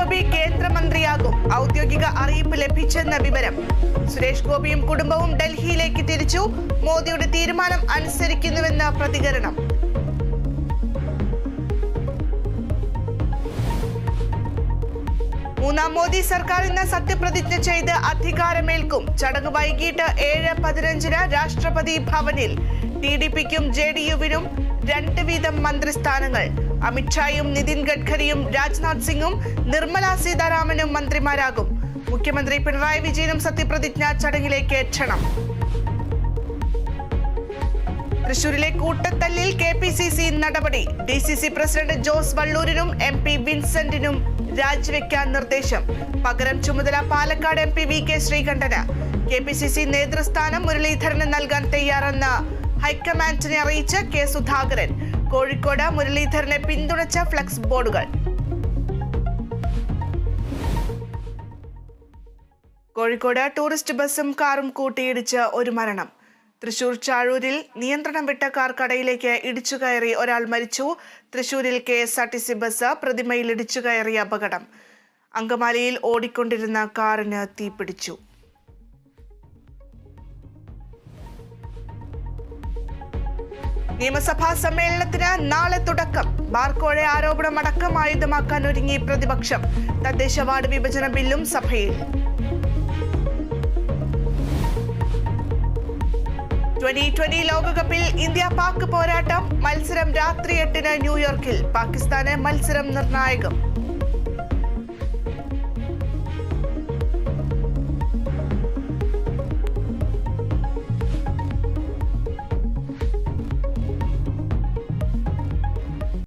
ഗോപി കേന്ദ്രമന്ത്രിയാകും. ഔദ്യോഗിക അറിയിപ്പ് ലഭിച്ചെന്ന വിവരം. സുരേഷ് ഗോപിയും കുടുംബവും ഡൽഹിയിലേക്ക് തിരിച്ചു. മോദിയുടെ തീരുമാനം അനുസരിക്കുന്നുവെന്ന പ്രതികരണം. മൂന്നാം മോദി സർക്കാർ ഇന്ന് സത്യപ്രതിജ്ഞ ചെയ്ത് അധികാരമേൽക്കും. ചടങ്ങ് വൈകിട്ട് 7:15 രാഷ്ട്രപതി ഭവനിൽ. TDPക്കും JDUവിനും 2 വീതം മന്ത്രിസ്ഥാനങ്ങൾ. അമിത്ഷായും നിതിൻ ഗഡ്കരിയും രാജ്നാഥ് സിംഗും നിർമ്മല സീതാരാമനും മന്ത്രിമാരാകും. മുഖ്യമന്ത്രി പിണറായി വിജയനും സത്യപ്രതിജ്ഞാ ചടങ്ങിലേക്ക് ക്ഷണം. തൃശൂരിലെ കൂട്ടത്തല്ലിൽ KPCC നടപടി. DCC പ്രസിഡന്റ് ജോസ് വള്ളൂരിനും MP വിൻസെന്റിനും രാജിവെക്കാൻ നിർദ്ദേശം. പകരം ചുമതല Palakkad MP VK Sreekandan. KPCC നേതൃസ്ഥാനം മുരളീധരന് നൽകാൻ തയ്യാറെന്ന് ഹൈക്കമാൻഡിനെ അറിയിച്ച് K സുധാകരൻ. കോഴിക്കോട് മുരളീധരനെ പിന്തുണച്ച ഫ്ലക്സ് ബോർഡുകൾ. കോഴിക്കോട് ടൂറിസ്റ്റ് ബസും കാറും കൂട്ടിയിടിച്ച് ഒരു മരണം. തൃശൂർ ചാഴൂരിൽ നിയന്ത്രണം വിട്ട കാർ കടയിലേക്ക് ഇടിച്ചുകയറി ഒരാൾ മരിച്ചു. തൃശൂരിൽ KSRTC ബസ് പ്രതിമയിൽ ഇടിച്ചുകയറിയ അപകടം. അങ്കമാലിയിൽ ഓടിക്കൊണ്ടിരുന്ന കാറിന് തീപിടിച്ചു. നിയമസഭാ സമ്മേളനത്തിന് നാളെ തുടക്കം. ബാർക്കോഴ ആരോപണം അടക്കം ആയുധമാക്കാൻ ഒരുങ്ങി പ്രതിപക്ഷം. തദ്ദേശ വാർഡ് വിഭജന ബില്ലും സഭയിൽ. 2020 ലോകകപ്പിൽ ഇന്ത്യ-പാക് പോരാട്ടം. മത്സരം രാത്രി 8-ന് ന്യൂയോർക്കിൽ. പാകിസ്ഥാന് മത്സരം നിർണായകം.